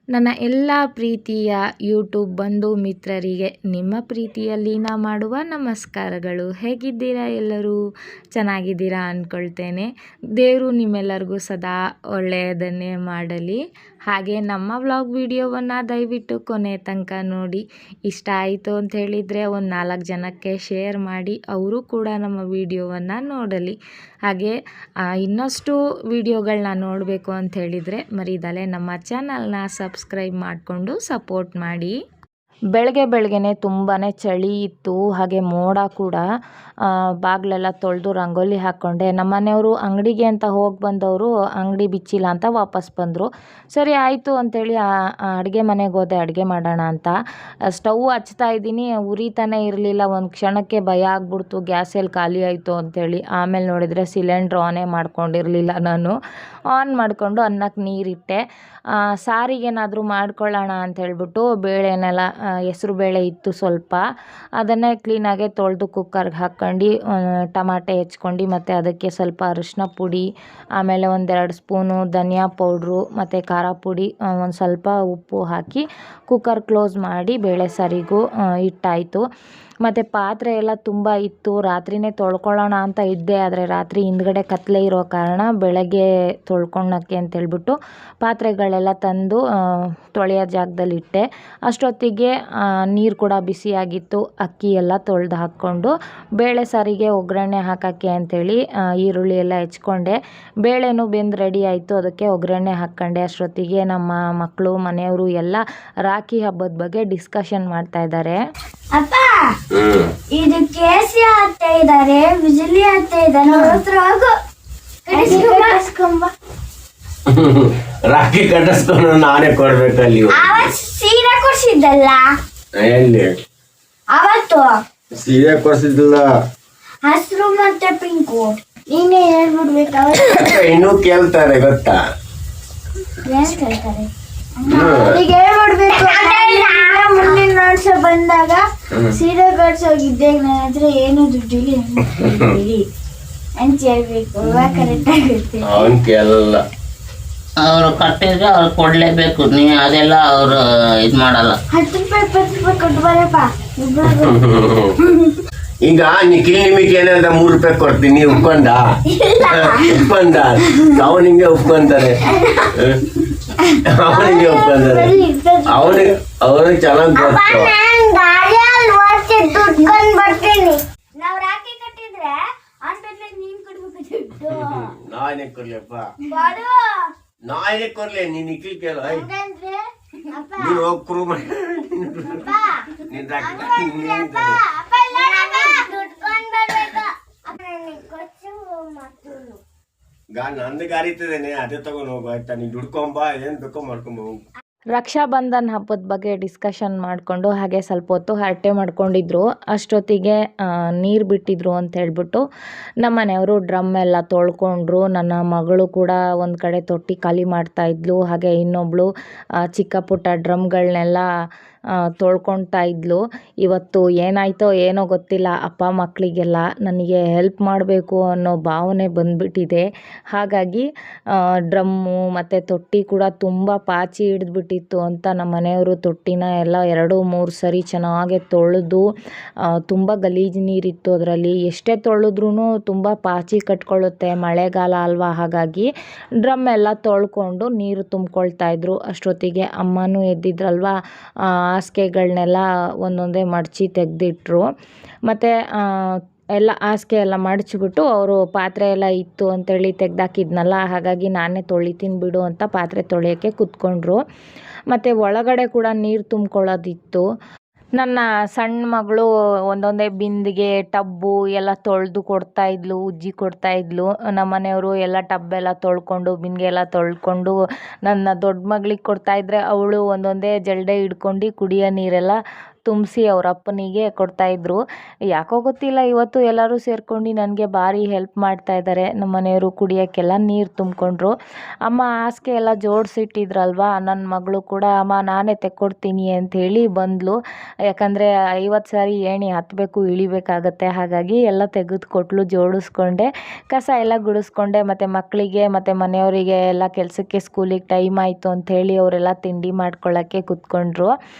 ನನ್ನ ಎಲ್ಲ ಪ್ರೀತಿಯ ಯೂಟ್ಯೂಬ್ ಬಂಧು ಮಿತ್ರರಿಗೆ ನಿಮ್ಮ ಪ್ರೀತಿಯಲ್ಲಿ ನಾ ಮಾಡುವ ನಮಸ್ಕಾರಗಳು. ಹೇಗಿದ್ದೀರಾ ಎಲ್ಲರೂ? ಚೆನ್ನಾಗಿದ್ದೀರಾ ಅಂದ್ಕೊಳ್ತೇನೆ. ದೇವರು ನಿಮ್ಮೆಲ್ಲರಿಗೂ ಸದಾ ಒಳ್ಳೆಯದನ್ನೇ ಮಾಡಲಿ. ಹಾಗೆ ನಮ್ಮ ವ್ಲಾಗ್ ವಿಡಿಯೋವನ್ನು ದಯವಿಟ್ಟು ಕೊನೆ ತನಕ ನೋಡಿ. ಇಷ್ಟ ಆಯಿತು ಅಂತ ಹೇಳಿದರೆ ಒಂದು 4 ಜನಕ್ಕೆ ಶೇರ್ ಮಾಡಿ, ಅವರು ಕೂಡ ನಮ್ಮ ವಿಡಿಯೋವನ್ನು ನೋಡಲಿ. ಹಾಗೆ ಇನ್ನಷ್ಟು ವಿಡಿಯೋಗಳನ್ನ ನೋಡಬೇಕು ಅಂತ ಹೇಳಿದರೆ ಮರಿದಲೆ ನಮ್ಮ ಚಾನಲ್ನ ಸಬ್ಸ್ಕ್ರೈಬ್ ಮಾಡಿಕೊಂಡು ಸಪೋರ್ಟ್ ಮಾಡಿ. ಬೆಳಗ್ಗೆನೇ ತುಂಬಾ ಚಳಿ ಇತ್ತು, ಹಾಗೆ ಮೋಡ ಕೂಡ. ಬಾಗಿಲೆಲ್ಲ ತೊಳೆದು ರಂಗೋಲಿ ಹಾಕ್ಕೊಂಡೆ. ನಮ್ಮ ಮನೆಯವರು ಅಂಗಡಿಗೆ ಅಂತ ಹೋಗಿ ಬಂದವರು ಅಂಗಡಿ ಬಿಚ್ಚಿಲ್ಲ ಅಂತ ವಾಪಸ್ ಬಂದರು. ಸರಿ ಆಯಿತು ಅಂಥೇಳಿ ಅಡುಗೆ ಮನೆಗೆ ಹೋದೆ ಅಡುಗೆ ಮಾಡೋಣ ಅಂತ. ಸ್ಟವ್ ಹಚ್ತಾ ಇದ್ದೀನಿ, ಉರಿತಾನೆ ಇರಲಿಲ್ಲ. ಒಂದು ಕ್ಷಣಕ್ಕೆ ಭಯ ಆಗ್ಬಿಡ್ತು, ಗ್ಯಾಸ್ ಎಲ್ಲಿ ಖಾಲಿ ಆಯಿತು ಅಂಥೇಳಿ. ಆಮೇಲೆ ನೋಡಿದರೆ ಸಿಲಿಂಡ್ರ್ ಆನೇ ಮಾಡ್ಕೊಂಡಿರಲಿಲ್ಲ ನಾನು. ಆನ್ ಮಾಡಿಕೊಂಡು ಅನ್ನಕ್ಕೆ ನೀರಿಟ್ಟೆ. ಸಾರಿಗೇನಾದರೂ ಮಾಡ್ಕೊಳ್ಳೋಣ ಅಂತ ಹೇಳ್ಬಿಟ್ಟು ಬೇಳೆನೆಲ್ಲ, ಹೆಸ್ರು ಬೇಳೆ ಇತ್ತು ಸ್ವಲ್ಪ, ಅದನ್ನೇ ಕ್ಲೀನಾಗೆ ತೊಳೆದು ಕುಕ್ಕರ್ಗೆ ಹಾಕ್ಕೊಂಡು ಟಮಾಟೆ ಹೆಚ್ಕೊಂಡು, ಮತ್ತು ಅದಕ್ಕೆ ಸ್ವಲ್ಪ ಅರಿಶಿನ ಪುಡಿ, ಆಮೇಲೆ 1-2 ಸ್ಪೂನು ಧನಿಯಾ ಪೌಡ್ರು ಮತ್ತು ಖಾರ ಪುಡಿ, ಒಂದು ಸ್ವಲ್ಪ ಉಪ್ಪು ಹಾಕಿ ಕುಕ್ಕರ್ ಕ್ಲೋಸ್ ಮಾಡಿ ಬೇಳೆ ಸಾರಿಗೂ ಇಟ್ಟಾಯಿತು. ಮತ್ತು ಪಾತ್ರೆ ಎಲ್ಲ ತುಂಬ ಇತ್ತು, ರಾತ್ರಿಯೇ ತೊಳ್ಕೊಳ್ಳೋಣ ಅಂತ ಇದ್ದೆ. ಆದರೆ ರಾತ್ರಿ ಹಿಂದ್ಗಡೆ ಕತ್ಲೆ ಇರೋ ಕಾರಣ ಬೆಳಗ್ಗೆ ತೊಳ್ಕೊಳಕ್ಕೆ ಅಂತೇಳ್ಬಿಟ್ಟು ಪಾತ್ರೆಗಳೆಲ್ಲ ತಂದು ತೊಳೆಯೋ ಜಾಗದಲ್ಲಿ ಇಟ್ಟೆ. ಅಷ್ಟೊತ್ತಿಗೆ ನೀರು ಕೂಡ ಬಿಸಿಯಾಗಿತ್ತು. ಅಕ್ಕಿ ಎಲ್ಲ ತೊಳೆದು ಹಾಕ್ಕೊಂಡು ಬೇಳೆ ಸಾರಿಗೆ ಒಗ್ಗರಣೆ ಹಾಕೋಕ್ಕೆ ಅಂಥೇಳಿ ಈರುಳ್ಳಿ ಎಲ್ಲ ಹೆಚ್ಕೊಂಡೆ. ಬೇಳೆನೂ ಬೆಂದು ರೆಡಿ ಆಯಿತು, ಅದಕ್ಕೆ ಒಗ್ಗರಣೆ ಹಾಕ್ಕೊಂಡೆ. ಅಷ್ಟೊತ್ತಿಗೆ ನಮ್ಮ ಮಕ್ಕಳು, ಮನೆಯವರು ಎಲ್ಲ ರಾಖಿ ಹಬ್ಬದ ಬಗ್ಗೆ ಡಿಸ್ಕಷನ್ ಮಾಡ್ತಾ ಇದ್ದಾರೆ. ಅಪ್ಪ, ಇದು ಕೇಸಿ ಹಾಕ್ತಾ ಇದ್ದಾರೆ, ಬಿಜಿಲಿ ಹಾಕ್ತಾ ಇದ್ದಾರೆ. ರಾಖಿ ಕಟ್ಟಿಸ್ಕೊಂಡು ನಾನೇ ಕೊಡ್ಬೇಕಲ್ಲಿ. ಸೀರೆ ಕೊಡ್ಸಿದ್ದಲ್ಲ ಎಲ್ಲಿ ಅವತ್ತು? ಸೀರೆ ಕೊಡ್ಸಿದ್ದಿಲ್ಲ, ಹಸಿರು ಮತ್ತೆ ಪಿಂಕು. ನೀನೇ ಹೇಳ್ಬಿಡ್ಬೇಕು. ಇನ್ನೂ ಕೇಳ್ತಾರೆ ಗೊತ್ತಾ? ಏನ್ ಕೇಳ್ತಾರೆ? ಈಗ ಹೇಳ್ಬಿಡ್ಬೇಕು. ಮುಂದಿನ ವರ್ಷ ಬಂದಾಗ ಸೀರೆ ಕಟ್ಸೋಗಿದ್ದೆ, ನನ್ನ ಹತ್ರ ಏನು ದುಡ್ಡಿಲ್ಲ ಅಂತ ಹೇಳ್ಬೇಕು. ಕರೆಕ್ಟ್ ಆಗುತ್ತೆ. ಅವನ್ ಕೇಳಲ್ಲ, ಅವರು ಕಟ್ಟಿದ್ರೆ ಅವ್ರು ಕೊಡ್ಲೇಬೇಕು. ನೀ ಅದೆಲ್ಲ ಅವರು ಇದು ಮಾಡಲ್ಲ. 10 ರೂಪಾಯಿ 20 ರೂಪಾಯಿ ಕೊಟ್ಟು ಬರಪ್ಪ. ಈಗ ನಿಖಿಲ್ ನಿಮಗೆ ಏನಾದ್ರೆ 3 ರೂಪಾಯಿ ಕೊಡ್ತೀನಿ, ಉಪ್ಕೊಂಡ ಅವನಿಗೆ ಉಪ್ಕೊಂತಾರೆ, ಅವನಿಗೆ ಒಪ್ಕೊಂತಾರೆ. ಅವನಿಗೆ ಚೆನ್ನಾಗಿ ಗೊತ್ತು. ನಾವು ರಾಖಿ ಕಟ್ಟಿದ್ರೆ ನೀನ್ ಕೊಡ್ಬೇಕು. ನಾನೇ ಕೊಡ್ಲಪ್ಪ, ನಾನೇ ಕೊಡ್ಲಿ. ನೀನ್ ನಿಖಿಲ್ ಕೇಳ, ನೀನ್ ಹೋಗಿ ಪ್ರೂವ್ ಮಾಡಿ. ನೀನ್ ನಂದು ಗಾಡಿ ಇರ್ತದೇನೆ, ಅದೇ ತಗೊಂಡ್ ಹೋಗು ಆಯ್ತಾ? ನೀನ್ ದುಡ್ಕೊಂಬ, ಏನ್ ಬೇಕೋ ಮಾಡ್ಕೊಂಬ ಹೋಗು. ರಕ್ಷಾಬಂಧನ್ ಹಬ್ಬದ ಬಗ್ಗೆ ಡಿಸ್ಕಷನ್ ಮಾಡಿಕೊಂಡು ಹಾಗೆ ಸ್ವಲ್ಪ ಹೊತ್ತು ಹರಟೆ ಮಾಡ್ಕೊಂಡಿದ್ರು. ಅಷ್ಟೊತ್ತಿಗೆ ನೀರು ಬಿಟ್ಟಿದ್ರು ಅಂತ ಹೇಳ್ಬಿಟ್ಟು ನಮ್ಮ ಮನೆಯವರು ಡ್ರಮ್ ಎಲ್ಲ ತೊಳ್ಕೊಂಡ್ರು. ನನ್ನ ಮಗಳು ಕೂಡ ಒಂದು ಕಡೆ ತೊಟ್ಟಿ ಖಾಲಿ ಮಾಡ್ತಾಯಿದ್ಲು. ಹಾಗೆ ಇನ್ನೊಬ್ಳು ಚಿಕ್ಕ ಪುಟ್ಟ ಡ್ರಮ್ಗಳನ್ನೆಲ್ಲ ತೊಳ್ಕೊಳ್ತಾ ಇದ್ಲು. ಇವತ್ತು ಏನಾಯ್ತೋ ಏನೋ ಗೊತ್ತಿಲ್ಲ, ಅಪ್ಪ ಮಕ್ಕಳಿಗೆಲ್ಲ ನನಗೆ ಹೆಲ್ಪ್ ಮಾಡಬೇಕು ಅನ್ನೋ ಭಾವನೆ ಬಂದುಬಿಟ್ಟಿದೆ. ಹಾಗಾಗಿ ಡ್ರಮ್ಮು ಮತ್ತು ತೊಟ್ಟಿ ಕೂಡ ತುಂಬ ಪಾಚಿ ಹಿಡಿದ್ಬಿಟ್ಟಿತ್ತು ಅಂತ ನಮ್ಮ ಮನೆಯವರು ತೊಟ್ಟಿನ ಎಲ್ಲ 2-3 ಸರಿ ಚೆನ್ನಾಗಿ ತೊಳೆದು, ತುಂಬ ಗಲೀಜು ನೀರಿತ್ತು ಅದರಲ್ಲಿ. ಎಷ್ಟೇ ತೊಳೆದ್ರೂ ತುಂಬ ಪಾಚಿ ಕಟ್ಕೊಳ್ಳುತ್ತೆ, ಮಳೆಗಾಲ ಅಲ್ವಾ. ಹಾಗಾಗಿ ಡ್ರಮ್ ಎಲ್ಲ ತೊಳ್ಕೊಂಡು ನೀರು ತುಂಬ್ಕೊಳ್ತಾ ಇದ್ರು. ಅಷ್ಟೊತ್ತಿಗೆ ಅಮ್ಮನೂ ಎದ್ದಿದ್ರಲ್ವ, ಹಾಸಿಗೆಗಳನ್ನೆಲ್ಲ ಒಂದೊಂದೇ ಮಡಚಿ ತೆಗೆದಿಟ್ರು. ಮತ್ತು ಎಲ್ಲ ಹಾಸಿಗೆ ಎಲ್ಲ ಮಡಚಿಬಿಟ್ಟು, ಅವರು ಪಾತ್ರೆ ಎಲ್ಲ ಇತ್ತು ಅಂತೇಳಿ ತೆಗ್ದಾಕಿದ್ನಲ್ಲ, ಹಾಗಾಗಿ ನಾನೇ ತೊಳಿತೀನಿ ಬಿಡು ಅಂತ ಪಾತ್ರೆ ತೊಳೆಯೋಕ್ಕೆ ಕೂತ್ಕೊಂಡ್ರು. ಮತ್ತು ಒಳಗಡೆ ಕೂಡ ನೀರು ತುಂಬ್ಕೊಳ್ಳೋದಿತ್ತು. ನನ್ನ ಸಣ್ಣ ಮಗಳು ಒಂದೊಂದೇ ಬಿಂದಿಗೆ ಟಬ್ಬು ಎಲ್ಲ ತೊಳೆದು ಕೊಡ್ತಾಯಿದ್ಲು, ಉಜ್ಜಿ ಕೊಡ್ತಾಯಿದ್ಲು. ನಮ್ಮ ಮನೆಯವರು ಎಲ್ಲ ಟಬ್ಬೆಲ್ಲ ತೊಳ್ಕೊಂಡು ಬಿಂದಿಗೆ ಎಲ್ಲ ತೊಳ್ಕೊಂಡು ನನ್ನ ದೊಡ್ಡ ಮಗಳಿಗೆ ಕೊಡ್ತಾಯಿದ್ರೆ ಅವಳು ಒಂದೊಂದೇ ಜಲ್ಡೆ ಹಿಡ್ಕೊಂಡು ಕುಡಿಯೋ ನೀರೆಲ್ಲ ತುಂಬಿಸಿ ಅವ್ರ ಅಪ್ಪನಿಗೆ ಕೊಡ್ತಾಯಿದ್ರು. ಯಾಕೋ ಗೊತ್ತಿಲ್ಲ, ಇವತ್ತು ಎಲ್ಲರೂ ಸೇರ್ಕೊಂಡು ನನಗೆ ಭಾರಿ ಹೆಲ್ಪ್ ಮಾಡ್ತಾ ಇದ್ದಾರೆ. ನಮ್ಮ ಮನೆಯವರು ಕುಡಿಯೋಕ್ಕೆಲ್ಲ ನೀರು ತುಂಬಿಕೊಂಡ್ರು. ಅಮ್ಮ ಹಾಸಿಗೆ ಎಲ್ಲ ಜೋಡಿಸಿಟ್ಟಿದ್ರಲ್ವ, ನನ್ನ ಮಗಳು ಕೂಡ ಅಮ್ಮ ನಾನೇ ತೆಕ್ಕೊಡ್ತೀನಿ ಅಂಥೇಳಿ ಬಂದಳು. ಯಾಕಂದರೆ 50 ಸಾರಿ ಏಣಿ ಹತ್ತಬೇಕು ಇಳಿಬೇಕಾಗತ್ತೆ, ಹಾಗಾಗಿ ಎಲ್ಲ ತೆಗೆದುಕೊಟ್ಲು. ಜೋಡಿಸ್ಕೊಂಡೆ, ಕಸ ಎಲ್ಲ ಗುಡಿಸ್ಕೊಂಡೆ, ಮತ್ತು ಮಕ್ಕಳಿಗೆ ಮತ್ತು ಮನೆಯವರಿಗೆ ಎಲ್ಲ ಕೆಲಸಕ್ಕೆ ಸ್ಕೂಲಿಗೆ ಟೈಮ್ ಆಯಿತು ಅಂಥೇಳಿ ಅವರೆಲ್ಲ ತಿಂಡಿ ಮಾಡ್ಕೊಳ್ಳೋಕ್ಕೆ ಕೂತ್ಕೊಂಡ್ರು.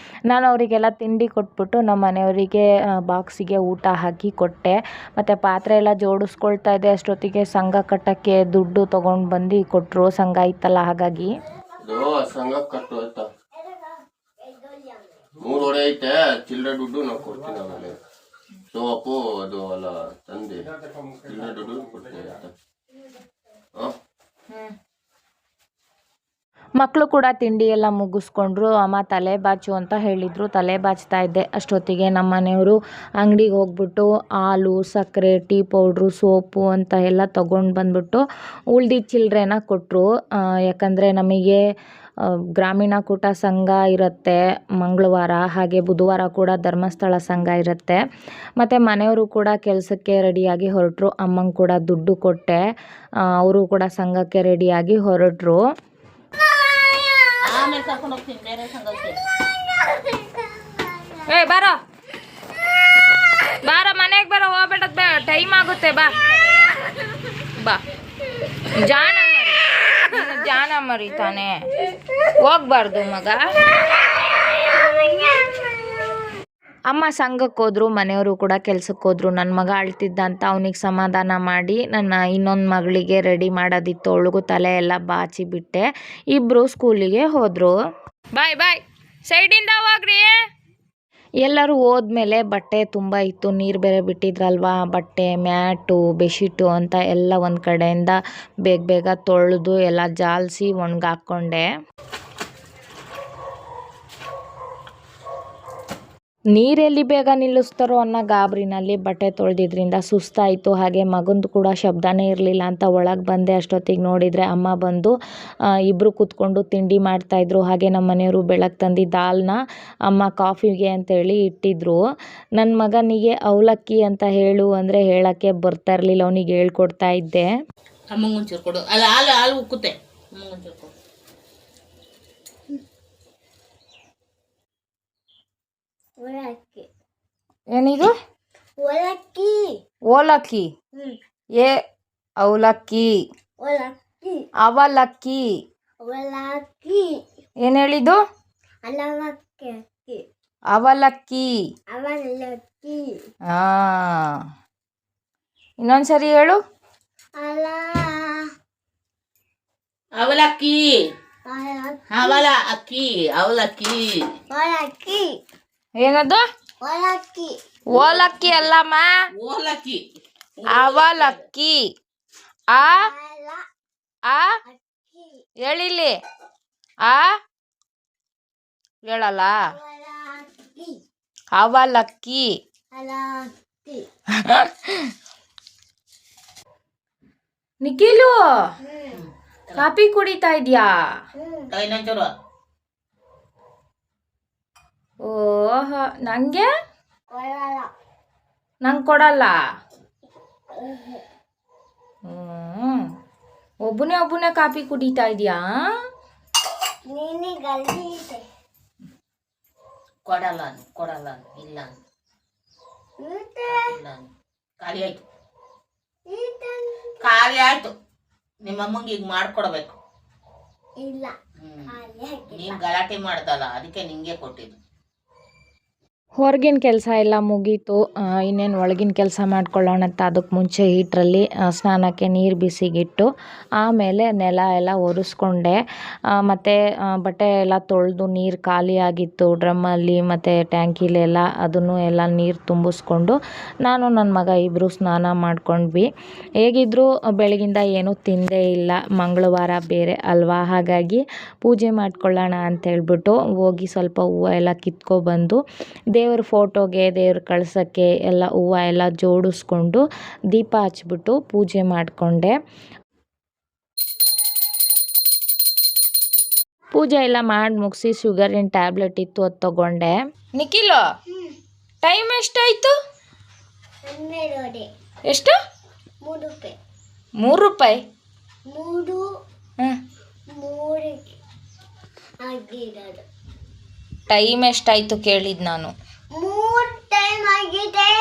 ನಾನು ಅವರಿಗೆಲ್ಲ ತಿಂಡಿ ಕೊಟ್ಬಿಟ್ಟು ನಮ್ಮ ಮನೆಯವರಿಗೆ ಬಾಕ್ಸಿಗೆ ಊಟ ಹಾಕಿ ಕೊಟ್ಟೆ. ಮತ್ತು ಪಾತ್ರೆ ಎಲ್ಲ ಜೋಡಿಸ್ಕೊಳ್ತಾ ಇದ್ದೆ. ಅಷ್ಟೊತ್ತಿಗೆ ಸಂಘ ಕಟ್ಟೋಕ್ಕೆ ದುಡ್ಡು ತೊಗೊಂಡು ಬಂದು ಕೊಟ್ಟರು. ಸಂಘ ಇತ್ತಲ್ಲ, ಹಾಗಾಗಿ ಸಂಘ ಕಟ್ಟು ಆಯ್ತಾ, 3 ಐತೆ ಚಿಲ್ಲರೆ ದುಡ್ಡು ನಾವು ಕೊಡ್ತೀನಿ. ಆಮೇಲೆ ಸೋಪು ಅದು ಎಲ್ಲ ತಂದೆ ಚಿಲ್ಲರೆ ದುಡ್ಡು ಕೊಡ್ತೀನಿ ಆಯ್ತಾ. ಮಕ್ಕಳು ಕೂಡ ತಿಂಡಿ ಎಲ್ಲ ಮುಗಿಸ್ಕೊಂಡ್ರು. ಅಮ್ಮ ತಲೆ ಬಾಚು ಅಂತ ಹೇಳಿದರು, ತಲೆ ಬಾಚ್ತಾ ಇದ್ದೆ. ಅಷ್ಟೊತ್ತಿಗೆ ನಮ್ಮ ಮನೆಯವರು ಅಂಗಡಿಗೆ ಹೋಗ್ಬಿಟ್ಟು ಹಾಲು, ಸಕ್ಕರೆ, ಟೀ ಪೌಡ್ರು, ಸೋಪು ಅಂತ ಎಲ್ಲ ತೊಗೊಂಡು ಬಂದ್ಬಿಟ್ಟು ಉಳ್ದಿದ್ದ ಚಿಲ್ಲರೆನ ಕೊಟ್ಟರು. ಯಾಕಂದರೆ ನಮಗೆ ಗ್ರಾಮೀಣ ಕೂಟ ಸಂಘ ಇರುತ್ತೆ ಮಂಗಳವಾರ, ಹಾಗೆ ಬುಧವಾರ ಕೂಡ ಧರ್ಮಸ್ಥಳ ಸಂಘ ಇರುತ್ತೆ. ಮತ್ತು ಮನೆಯವರು ಕೂಡ ಕೆಲಸಕ್ಕೆ ರೆಡಿಯಾಗಿ ಹೊರಟರು. ಅಮ್ಮಂಗೆ ಕೂಡ ದುಡ್ಡು ಕೊಟ್ಟೆ, ಅವರು ಕೂಡ ಸಂಘಕ್ಕೆ ರೆಡಿಯಾಗಿ ಹೊರಟರು. ಆಮೇಲೆ ಕರ್ಕೊಂಡು ಹೋಗ್ತೀನಿ ಬೇರೆ ಸಂಘಕ್ಕೆ. ಬಾರೋ ಬಾರೋ, ಮನೆಗೆ ಬರೋ, ಹೋಗ್ಬೇಡದ್ ಬೇ, ಟೈಮ್ ಆಗುತ್ತೆ. ಬಾ ಬಾ, ಜಾನ ಮರಿ ತಾನೆ, ಹೋಗ್ಬಾರ್ದು ಮಗ. ಅಮ್ಮ ಸಂಘಕ್ಕೆ ಹೋದ್ರು, ಮನೆಯವರು ಕೂಡ ಕೆಲ್ಸಕ್ಕೆ ಹೋದ್ರು. ನನ್ನ ಮಗ ಅಳ್ತಿದ್ದ ಅಂತ ಅವನಿಗೆ ಸಮಾಧಾನ ಮಾಡಿ ನನ್ನ ಇನ್ನೊಂದು ಮಗಳಿಗೆ ರೆಡಿ ಮಾಡೋದಿತ್ತು. ಅವಳಿಗೂ ತಲೆ ಎಲ್ಲ ಬಾಚಿ ಬಿಟ್ಟೆ. ಇಬ್ಬರು ಸ್ಕೂಲಿಗೆ ಹೋದರು. ಬಾಯ್ ಬಾಯ್, ಸೈಡಿಂದ ಹೋಗ್ರಿ. ಎಲ್ಲರೂ ಹೋದ್ಮೇಲೆ ಬಟ್ಟೆ ತುಂಬ ಇತ್ತು, ನೀರು ಬೇರೆ ಬಿಟ್ಟಿದ್ರಲ್ವ. ಬಟ್ಟೆ, ಮ್ಯಾಟು, ಬೆಡ್ಶೀಟು ಅಂತ ಎಲ್ಲ ಒಂದು ಕಡೆಯಿಂದ ಬೇಗ ಬೇಗ ತೊಳೆದು ಎಲ್ಲ ಜಾಲಿಸಿ ಒಣಗಾಕೊಂಡೆ. ನೀರೆಲ್ಲಿ ಬೇಗ ನಿಲ್ಲಿಸ್ತಾರೋ ಅನ್ನೋ ಗಾಬರಿನಲ್ಲಿ ಬಟ್ಟೆ ತೊಳೆದಿದ್ರಿಂದ ಸುಸ್ತಾಯಿತು. ಹಾಗೆ ಮಗಂದು ಕೂಡ ಶಬ್ದನೇ ಇರಲಿಲ್ಲ ಅಂತ ಒಳಗೆ ಬಂದೆ. ಅಷ್ಟೊತ್ತಿಗೆ ನೋಡಿದರೆ ಅಮ್ಮ ಬಂದು ಇಬ್ಬರು ಕೂತ್ಕೊಂಡು ತಿಂಡಿ ಮಾಡ್ತಾಯಿದ್ರು. ಹಾಗೆ ನಮ್ಮ ಮನೆಯವರು ಬೆಳಗ್ಗೆ ತಂದಿದ್ದ ಹಾಲನ್ನ ಅಮ್ಮ ಕಾಫಿಗೆ ಅಂತೇಳಿ ಇಟ್ಟಿದ್ರು. ನನ್ನ ಮಗನಿಗೆ ಅವಲಕ್ಕಿ ಅಂತ ಹೇಳು ಅಂದರೆ ಹೇಳೋಕ್ಕೆ ಬರ್ತಾ ಇರಲಿಲ್ಲ, ಅವನಿಗೆ ಹೇಳ್ಕೊಡ್ತಾ ಇದ್ದೆ. ಅಮ್ಮಂಗೊಂಚೂರು ಕೊಡು, ಅಲ್ಲ ಹಾಲು ಹಾಲು ಉಕ್ಕುತ್ತೆ, ಅಮ್ಮಂಗೊಂಚೂರು ಕೊಡು. ಏನಿದು? ಓಲಕ್ಕಿ. ಏ ಅವಲಕ್ಕಿ, ಅವಲಕ್ಕಿ. ಏನು ಹೇಳಿದ್ದು? ಅವಲಕ್ಕಿ. ಇನ್ನೊಂದ್ಸರಿ ಹೇಳು. ಅವಲಕ್ಕಿ, ಅವಲ ಅಕ್ಕಿ, ಅವಲಕ್ಕಿ. ಏನದು? ಓಲಕ್ಕಿ ಅಲ್ಲಮ್ಮ, ಓಲಕ್ಕಿ, ಅವಲಕ್ಕಿ. ಆ ಆ ಹೇಳಿಲ್ಲಿ. ಆ ಹೇಳಲ್ಲ. ಅವಲಕ್ಕಿ. ನಿಖಿಲು, ಕಾಫಿ ಕುಡಿತಾ ಇದ್ಯಾ? ಇನ್ನೊಂಚೂರು. ಓಹ, ನಂಗೆ ಕೊಡಲ್ಲ. ಒಬ್ಬನೇ ಕಾಫಿ ಕುಡಿತಾ ಇದೆಯಾ? ಕೊಡಲ್ಲ ಇಲ್ಲ, ಖಾಲಿ ಆಯ್ತು. ನಿಮ್ಮಮ್ಮಂಗೆ ಈಗ ಮಾಡ್ಕೊಡ್ಬೇಕು. ನೀನ್ ಗಲಾಟೆ ಮಾಡ್ದಲ್ಲ, ಅದಕ್ಕೆ ನಿಂಗೆ ಕೊಟ್ಟಿದ್ದು. ಹೊರಗಿನ ಕೆಲಸ ಎಲ್ಲ ಮುಗೀತು. ಇನ್ನೇನು ಒಳಗಿನ ಕೆಲಸ ಮಾಡ್ಕೊಳ್ಳೋಣ ಅಂತ ಅದಕ್ಕೆ ಮುಂಚೆ ಹೀಟ್ರಲ್ಲಿ ಸ್ನಾನಕ್ಕೆ ನೀರು ಬಿಸಿಗಿಟ್ಟು ಆಮೇಲೆ ನೆಲ ಎಲ್ಲ ಒರೆಸ್ಕೊಂಡೆ. ಮತ್ತು ಬಟ್ಟೆ ಎಲ್ಲ ತೊಳೆದು ನೀರು ಖಾಲಿ ಆಗಿತ್ತು ಡ್ರಮ್ಮಲ್ಲಿ ಮತ್ತು ಟ್ಯಾಂಕಿಲೆಲ್ಲ, ಅದನ್ನು ಎಲ್ಲ ನೀರು ತುಂಬಿಸ್ಕೊಂಡು ನಾನು ನನ್ನ ಮಗ ಇಬ್ಬರು ಸ್ನಾನ ಮಾಡ್ಕೊಂಡ್ವಿ. ಹೇಗಿದ್ದರೂ ಬೆಳಗಿಂದ ಏನೂ ತಿಂದೇ ಇಲ್ಲ, ಮಂಗಳವಾರ ಬೇರೆ ಅಲ್ವಾ, ಹಾಗಾಗಿ ಪೂಜೆ ಮಾಡ್ಕೊಳ್ಳೋಣ ಅಂತೇಳ್ಬಿಟ್ಟು ಹೋಗಿ ಸ್ವಲ್ಪ ಹೂವು ಎಲ್ಲ ಕಿತ್ಕೊಬಂದು ದೇವ್ರ ಫೋಟೋಗೆ, ದೇವ್ರ ಕಳಸಕ್ಕೆ ಎಲ್ಲ ಹೂವು ಎಲ್ಲ ಜೋಡಿಸ್ಕೊಂಡು ದೀಪ ಹಚ್ಬಿಟ್ಟು ಪೂಜೆ ಮಾಡಿಕೊಂಡೆ. ಪೂಜೆ ಎಲ್ಲ ಮಾಡಿ ಮುಗಿಸಿ ಶುಗರಿನ ಟ್ಯಾಬ್ಲೆಟ್ ಇತ್ತು ಅದು ತೊಗೊಂಡೆ. ನಿಖಿಲು ಟೈಮ್ ಎಷ್ಟಾಯಿತು? 12 ಎಷ್ಟು? 3 ರೂಪಾಯಿ. 3 ರೂಪಾಯಿ? 3 ಹಾಂ. 3 ಆಗಿರೋದು. ಟೈಮ್ ಎಷ್ಟಾಯಿತು ಕೇಳಿದ್ದು ನಾನು. 3 ಟೈಮ್ ಆಗಿದೆ.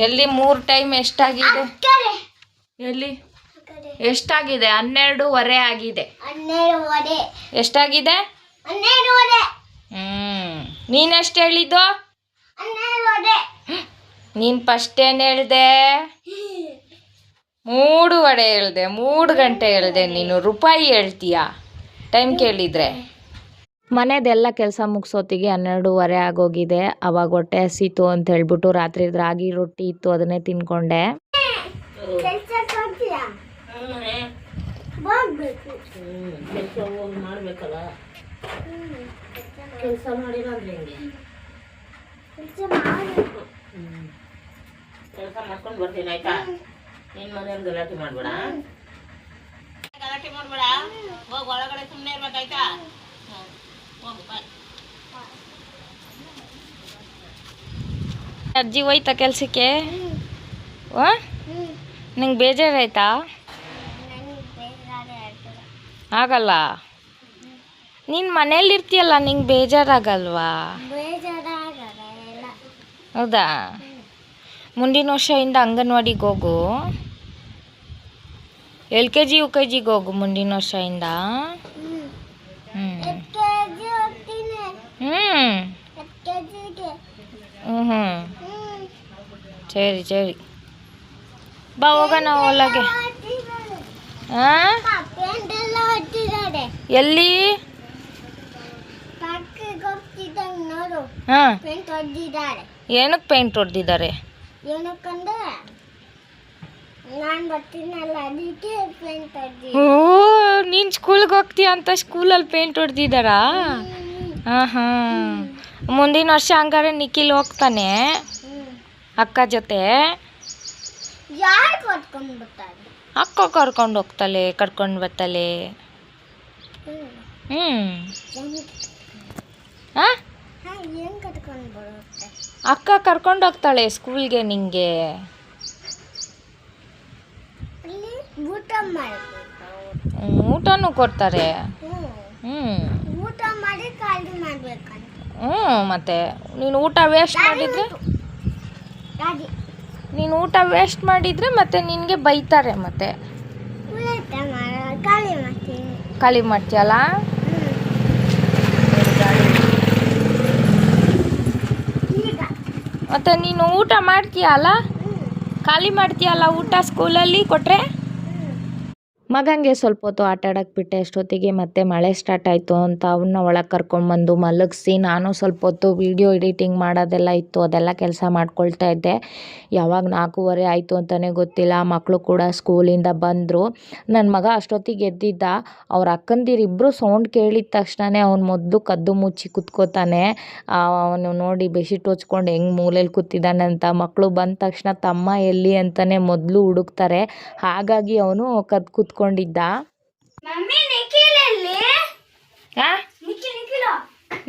ಎಲ್ಲಿ 3 ಟೈಮ್ ಎಷ್ಟಾಗಿದೆ? ಕರೆ ಎಲ್ಲಿ ಎಷ್ಟಾಗಿದೆ? 12:15 ಆಗಿದೆ. 12 ಎಷ್ಟಾಗಿದೆ? 12 ನೀನೆಷ್ಟು ಹೇಳಿದ್ದು? 12 ನೀನು ಫಸ್ಟ್ ಏನು ಹೇಳ್ದೆ? 3:15 ಹೇಳ್ದೆ. 3 ಗಂಟೆ ಹೇಳ್ದೆ. ನೀನು ರೂಪಾಯಿ ಹೇಳ್ತೀಯಾ ಟೈಮ್ ಕೇಳಿದರೆ? ಮನೆದೆಲ್ಲ ಕೆಲಸ ಮುಗಿಸೋತ್ತಿಗೆ 12:15 ಆಗೋಗಿದೆ. ಅವಾಗ ಹೊಟ್ಟೆ ಹಸಿತು ಅಂತ ಹೇಳ್ಬಿಟ್ಟು ರಾತ್ರಿ ರಾಗಿ ರೊಟ್ಟಿ ಇತ್ತು, ಅದನ್ನೇ ತಿನ್ಕೊಂಡೆ. ಕೆಲಸ ಕೊಡ್ತೀಯಾ? ಹೋಗ್ಬೇಕು. ಕೆಲಸ ಹೋಗಿ ಮಾಡಬೇಕಲ್ಲ. ಕೆಲಸ ಮಾಡಿಲ್ಲ ಅಂದ್ರೆ ಹೆಂಗೆ? ಕೆಲಸ ಮಾಡಬೇಕು. ಕೆಲಸ ಮಾಡ್ಕೊಂಡು ಬರ್ತೀನಿ ಆಯ್ತಾ? ನಿನ್ನ ಮನೇಲಿ ಗಲಾಟೆ ಮಾಡಬೇಡ. ಗಲಾಟೆ ಮಾಡಬೇಡ. ಹೋಗಿ ಒಳಗಡೆ ಸುಮ್ಮನೆ ಇರ್ಬೇಕಾಯ್ತಾ? ಹೋಗು ಬಾಯ್. ಅಜ್ಜಿ ಹೋಯ್ತಾ ಕೆಲ್ಸಕ್ಕೆ? ನಿಂಗೆ ಬೇಜಾರಾಯ್ತಾ? ಆಗಲ್ಲ. ನೀನು ಮನೇಲಿ ಇರ್ತೀಯಲ್ಲ, ನಿಂಗೆ ಬೇಜಾರಾಗಲ್ವಾ? ಬೇಜಾರಾಗಲ್ಲ. ಹೌದಾ? ಮುಂದಿನ ವರ್ಷದಿಂದ ಅಂಗನವಾಡಿಗೆ ಹೋಗು. LKG UKGಗೆ ಹೋಗು ಮುಂದಿನ ವರ್ಷದಿಂದ. ಹ್ಞೂ ಸರಿ ಸರಿ ಬಾ ಹೋಗೋಣ ಒಳಗೆ. ಹಾಂ ಎಲ್ಲಿ? ಹಾಂ ಏನಕ್ಕೆ ಪೇಂಟ್ ಹೊಡೆದಿದ್ದಾರೆ? ಏನಕ್ಕಂದ್ರೆ ನಾನು ಬರ್ತೀನಲ್ಲ ಅದಕ್ಕೆ ಪೇಂಟ್ ಹೊಡೆದಿ. ಓ ನೀನು ಸ್ಕೂಲ್ಗೆ ಹೋಗ್ತೀಯ ಅಂತ ಸ್ಕೂಲಲ್ಲಿ ಪೇಂಟ್ ಹೊಡೆದಿದ್ದಾರಾ? ಹಾಂ ಹಾಂ. ಮುಂದಿನ ವರ್ಷ ಹಂಗಾರೆ ನಿಖಿಲ್ ಹೋಗ್ತಾನೆ ಅಕ್ಕ ಜೊತೆ. ಯಾರು ಕರ್ಕೊಂಡು ಬರ್ತಾರೆ? ಅಕ್ಕ ಕರ್ಕೊಂಡು ಹೋಗ್ತಾಳೆ, ಕರ್ಕೊಂಡು ಬರ್ತಾಳೆ. ಹ್ಞೂ ಹಾಂ ಏನು ಕರ್ಕೊಂಡು ಬರುತ್ತೆ? ಅಕ್ಕ ಕರ್ಕೊಂಡು ಹೋಗ್ತಾಳೆ ಸ್ಕೂಲ್ಗೆ ನಿಂಗೆ. ಅಲ್ಲಿ ಊಟ ಮಾಡಬೇಕು. ಊಟನೂ ಕೊಡ್ತಾರೆ. ಹ್ಞೂ ಊಟ ಮಾಡಿ ಖಾಲಿ ಮಾಡ್ಬೇಕಂತ. ಮತ್ತೆ ನೀನು ಊಟ ವೇಸ್ಟ್ ಮಾಡಿದರೆ ವೇಸ್ಟ್ ಮಾಡಿದರೆ ಮತ್ತೆ ನಿನಗೆ ಬೈತಾರೆ. ಮತ್ತೆ ಖಾಲಿ ಮಾಡ್ತೀನಿ. ಖಾಲಿ ಮಾಡ್ತೀಯಲ್ಲ? ಮತ್ತೆ ನೀನು ಊಟ ಮಾಡ್ತೀಯಲ್ಲ, ಖಾಲಿ ಮಾಡ್ತೀಯಲ್ಲ ಊಟ ಸ್ಕೂಲಲ್ಲಿ ಕೊಟ್ಟರೆ? ಮಗಂಗೆ ಸ್ವಲ್ಪ ಹೊತ್ತು ಆಟ ಆಡೋಕ್ಕೆ ಬಿಟ್ಟೆ. ಅಷ್ಟೊತ್ತಿಗೆ ಮತ್ತೆ ಮಳೆ ಸ್ಟಾರ್ಟ್ ಆಯಿತು ಅಂತ ಅವನ್ನ ಒಳಗೆ ಕರ್ಕೊಂಡ್ಬಂದು ಮಲಗಿಸಿ ನಾನು ಸ್ವಲ್ಪ ಹೊತ್ತು ವೀಡಿಯೋ ಎಡಿಟಿಂಗ್ ಮಾಡೋದೆಲ್ಲ ಇತ್ತು, ಅದೆಲ್ಲ ಕೆಲಸ ಮಾಡ್ಕೊಳ್ತಾ ಇದ್ದೆ. ಯಾವಾಗ 4:15 ಆಯಿತು ಅಂತಲೇ ಗೊತ್ತಿಲ್ಲ. ಮಕ್ಕಳು ಕೂಡ ಸ್ಕೂಲಿಂದ ಬಂದರು. ನನ್ನ ಮಗ ಅಷ್ಟೊತ್ತಿಗೆ ಎದ್ದಿದ್ದ. ಅವ್ರ ಅಕ್ಕಂದಿರಿಬ್ಬರು ಸೌಂಡ್ ಕೇಳಿದ ತಕ್ಷಣವೇ ಅವ್ನು ಮೊದಲು ಕದ್ದು ಮುಚ್ಚಿ ಕುತ್ಕೋತಾನೆ. ಅವನು ನೋಡಿ ಬೆಡ್ಶೀಟ್ ಹೊಚ್ಕೊಂಡು ಹೆಂಗೆ ಮೂಲೆಯಲ್ಲಿ ಕೂತಿದ್ದಾನೆ ಅಂತ. ಮಕ್ಕಳು ಬಂದ ತಕ್ಷಣ ತಮ್ಮ ಎಲ್ಲಿ ಅಂತಲೇ ಮೊದಲು ಹುಡುಕ್ತಾರೆ. ಹಾಗಾಗಿ ಅವನು ಕದ್ದು ಕೂತ್ಕೊಂಡಿದ್ದ.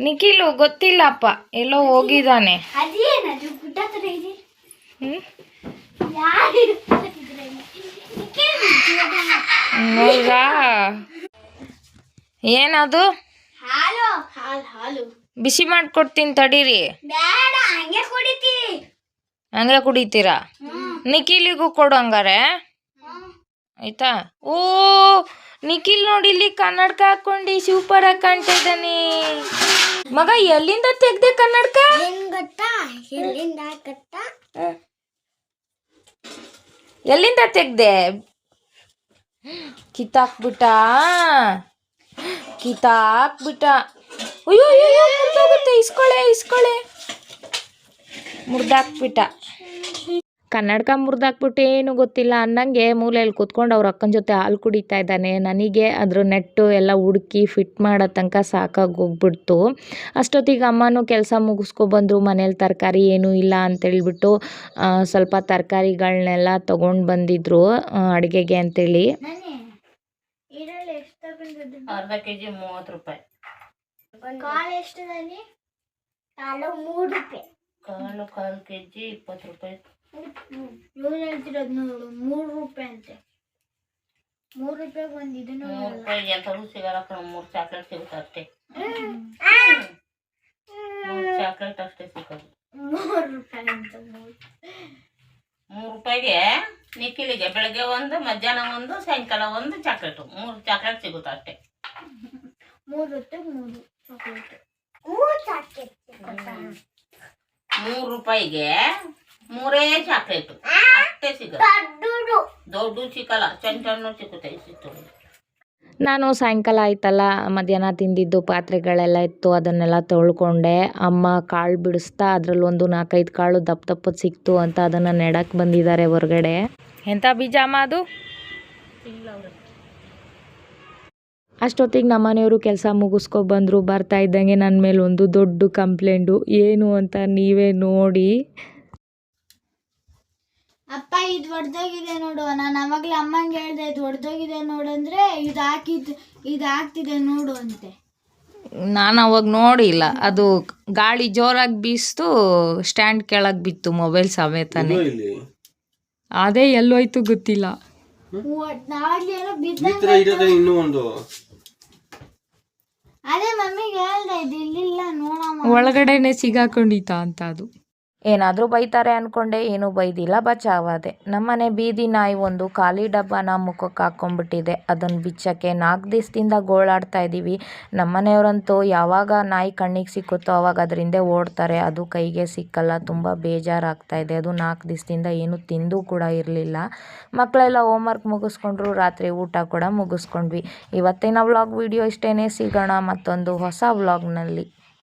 ನಿಖಿಲು ಗೊತ್ತಿಲ್ಲಪ್ಪ, ಎಲ್ಲೋ ಹೋಗಿದ್ದಾನೆ. ಹೌದಾ? ಏನದು? ಬಿಸಿ ಮಾಡ್ಕೊಡ್ತೀನಿ ತಡೀರಿ. ಹಂಗೆ ಕುಡಿತೀರಾ? ನಿಖಿಲಿಗೂ ಕೊಡು ಹಂಗಾರೆ ಆಯ್ತಾ? ಓ ನಿಖಿಲ್ ನೋಡಿ ಇಲ್ಲಿ ಕನ್ನಡಕ ಹಾಕೊಂಡು ಸೂಪರ್ ಆಗಿ ಕಾಣ್ತಾ ಇದ್ದಾನೆ. ಮಗ ಎಲ್ಲಿಂದ ತೆಗ್ದೆ ಕನ್ನಡಕ? ಎಲ್ಲಿಂದ ತೆಗ್ದೆ? ಕಿತ್ತಾಕ್ಬಿಟ್ಟ. ಅಯ್ಯೋ ಮುರಿದೋಗುತ್ತೆ. ಇಸ್ಕೊಳೆ ಮುರಿದಾಕ್ಬಿಟ್ಟ. ಕನ್ನಡಕ ಮುರಿದಾಕ್ಬಿಟ್ಟು ಏನು ಗೊತ್ತಿಲ್ಲ ಅನ್ನಂಗೆ ಮೂಲೆಯಲ್ಲಿ ಕೂತ್ಕೊಂಡು ಅವ್ರ ಅಕ್ಕನ ಜೊತೆ ಹಾಲು ಕುಡಿತಾ ಇದ್ದಾನೆ. ನನಗೆ ಅದ್ರ ನೆಟ್ಟು ಎಲ್ಲ ಹುಡುಕಿ ಫಿಟ್ ಮಾಡೋ ತನಕ ಸಾಕಾಗಿ ಹೋಗ್ಬಿಡ್ತು. ಅಷ್ಟೊತ್ತಿಗೆ ಅಮ್ಮನೂ ಕೆಲಸ ಮುಗಿಸ್ಕೊಬಂದರು. ಮನೇಲಿ ತರಕಾರಿ ಏನೂ ಇಲ್ಲ ಅಂತೇಳ್ಬಿಟ್ಟು ಸ್ವಲ್ಪ ತರಕಾರಿಗಳನ್ನೆಲ್ಲ ತೊಗೊಂಡು ಬಂದಿದ್ರು ಅಡುಗೆಗೆ ಅಂತೇಳಿ. ಅರ್ಧ ಕೆಜಿ 30 ರೂಪಾಯಿ. ಕಾಳು ಎಷ್ಟು ನಾನಿ? ಕಾಲು 3 ರೂಪಾಯಿ. ಕಾಲು ಕೆಜಿ 20 ರೂಪಾಯಿ. ಇವ್ರು ಹೇಳ್ತಿರೋದು ನೋಡು 3 ರೂಪಾಯಿ ಅಂತೆ. 3 ರೂಪಾಯಿಗೆ ಒಂದು ಇದನ್ನು 3 ರೂಪಾಯಿಗೆ ಎಂಥದ್ದು ಸಿಗಲ್ಲ ಕಣ. 3 ಚಾಕ್ಲೇಟ್ ಸಿಗುತ್ತೆ ಅಷ್ಟೇ. 3 ಚಾಕ್ಲೇಟ್ ಅಷ್ಟೇ ಸಿಗೋದು. 3 ರೂಪಾಯಿ ಅಂತ. 3 ರೂಪಾಯಿಗೆ ನಿಖಿಲಿಗೆ ಬೆಳಗ್ಗೆ ಒಂದು, ಮಧ್ಯಾಹ್ನ ಒಂದು, ಸಾಯಂಕಾಲ ಒಂದು ಚಾಕ್ಲೇಟು. 3 ಚಾಕ್ಲೇಟ್ ಸಿಗುತ್ತೆ ಅಷ್ಟೇ. 3 ರೂಪಾಯಿ 3 ಚಾಕ್ಲೇಟ್. 3 ಚಾಕ್ಲೇಟ್ ಸಿಗುತ್ತಾ? 3 ರೂಪಾಯಿಗೆ 3 ಚಾಕ್ಲೇಟು ಅಷ್ಟೇ ಸಿಗುತ್ತೆ. ದೊಡ್ಡ ಸಿಕ್ಕಲ್ಲ, ಸಣ್ಣ ಸಿಗುತ್ತೆ. ನಾನು ಸಾಯಂಕಾಲ ಆಯ್ತಲ್ಲ, ಮಧ್ಯಾಹ್ನ ತಿಂದಿದ್ದು ಪಾತ್ರೆಗಳೆಲ್ಲ ಇತ್ತು, ಅದನ್ನೆಲ್ಲ ತೊಳ್ಕೊಂಡೆ. ಅಮ್ಮ ಕಾಳು ಬಿಡಿಸ್ತಾ ಅದರಲ್ಲಿ ಒಂದು 4-5 ಕಾಳು ದಪ್ಪದು ಸಿಕ್ತು ಅಂತ ಅದನ್ನು ನೆಡಕ್ಕೆ ಬಂದಿದ್ದಾರೆ ಹೊರಗಡೆ. ಎಂಥ ಬೀಜ ಅಮ್ಮ ಅದು? ಅಷ್ಟೊತ್ತಿಗೆ ನಮ್ಮನೆಯವರು ಕೆಲಸ ಮುಗಿಸ್ಕೊಬಂದರು. ಬರ್ತಾ ಇದ್ದಂಗೆ ನನ್ನ ಮೇಲೆ ಒಂದು ದೊಡ್ಡ ಕಂಪ್ಲೇಂಟು. ಏನು ಅಂತ ನೀವೇ ನೋಡಿ. ಅಪ್ಪ ಇದು ಹೊಡೆದೋಗಿದೆ ನೋಡು. ನಾನು ಅವಾಗಲೇ ಅಮ್ಮಂಗೆ ಹೇಳ್ದೆ ಇದು ಹೊಡೆದೋಗಿದೆ ನೋಡು ಅಂದರೆ ಇದು ಆಗ್ತಿದೆ ನೋಡು ಅಂತೆ. ನಾನು ಅವಾಗ ನೋಡಿಲ್ಲ, ಅದು ಗಾಳಿ ಜೋರಾಗಿ ಬೀಸ್ತು, ಸ್ಟ್ಯಾಂಡ್ ಕೆಳಗೆ ಬಿತ್ತು ಮೊಬೈಲ್ ಸಮೇತನೇ. ಅದೇ ಎಲ್ಲೋಯ್ತು ಗೊತ್ತಿಲ್ಲ. ನಾವಾಗ್ಲೇ ಏನೋ ಬಿದ್ದ. ಅದೇ ಮಮ್ಮಿಗೆ ಹೇಳ್ದೆ ಇದು ಇಲ್ಲಿಲ್ಲ ನೋಡಮ್ಮ, ಒಳಗಡೆನೆ ಸಿಗಾಕೊಂಡಿತ್ತ ಅಂತ. ಅದು ಏನಾದರೂ ಬೈತಾರೆ ಅಂದ್ಕೊಂಡೆ, ಏನೂ ಬೈದಿಲ್ಲ, ಬಚಾವಾದೆ. ನಮ್ಮನೆ ಬೀದಿ ನಾಯಿ ಒಂದು ಖಾಲಿ ಡಬ್ಬನ ಮುಖಕ್ಕೆ ಹಾಕ್ಕೊಂಡ್ಬಿಟ್ಟಿದೆ. ಅದನ್ನು ಬಿಚ್ಚಕ್ಕೆ 4 ದಿವಸದಿಂದ ಗೋಳಾಡ್ತಾ ಇದ್ದೀವಿ. ನಮ್ಮನೆಯವರಂತೂ ಯಾವಾಗ ನಾಯಿ ಕಣ್ಣಿಗೆ ಸಿಕ್ಕುತ್ತೋ ಅವಾಗ ಅದರಿಂದ ಓಡ್ತಾರೆ. ಅದು ಕೈಗೆ ಸಿಕ್ಕಲ್ಲ. ತುಂಬ ಬೇಜಾರಾಗ್ತಾ ಇದೆ. ಅದು 4 ದಿವಸದಿಂದ ಏನು ತಿಂದು ಕೂಡ ಇರಲಿಲ್ಲ. ಮಕ್ಕಳೆಲ್ಲ ಹೋಮ್ವರ್ಕ್ ಮುಗಿಸ್ಕೊಂಡ್ರು, ರಾತ್ರಿ ಊಟ ಕೂಡ ಮುಗಿಸ್ಕೊಂಡ್ವಿ. ಇವತ್ತಿನ ವ್ಲಾಗ್ ವಿಡಿಯೋ ಇಷ್ಟೇ. ಸಿಗೋಣ ಮತ್ತೊಂದು ಹೊಸ ವ್ಲಾಗ್ನಲ್ಲಿ.